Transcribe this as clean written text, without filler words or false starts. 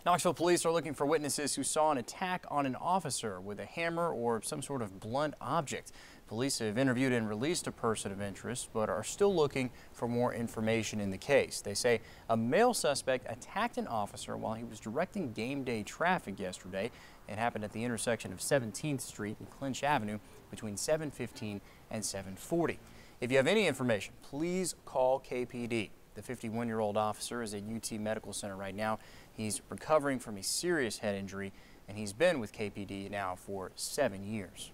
Knoxville Police are looking for witnesses who saw an attack on an officer with a hammer or some sort of blunt object. Police have interviewed and released a person of interest, but are still looking for more information in the case. They say a male suspect attacked an officer while he was directing game day traffic yesterday. It happened at the intersection of 17th Street and Clinch Avenue between 7:15 and 7:40. If you have any information, please call KPD. The 51-year-old officer is at UT Medical Center right now. He's recovering from a serious head injury, and he's been with KPD now for 7 years.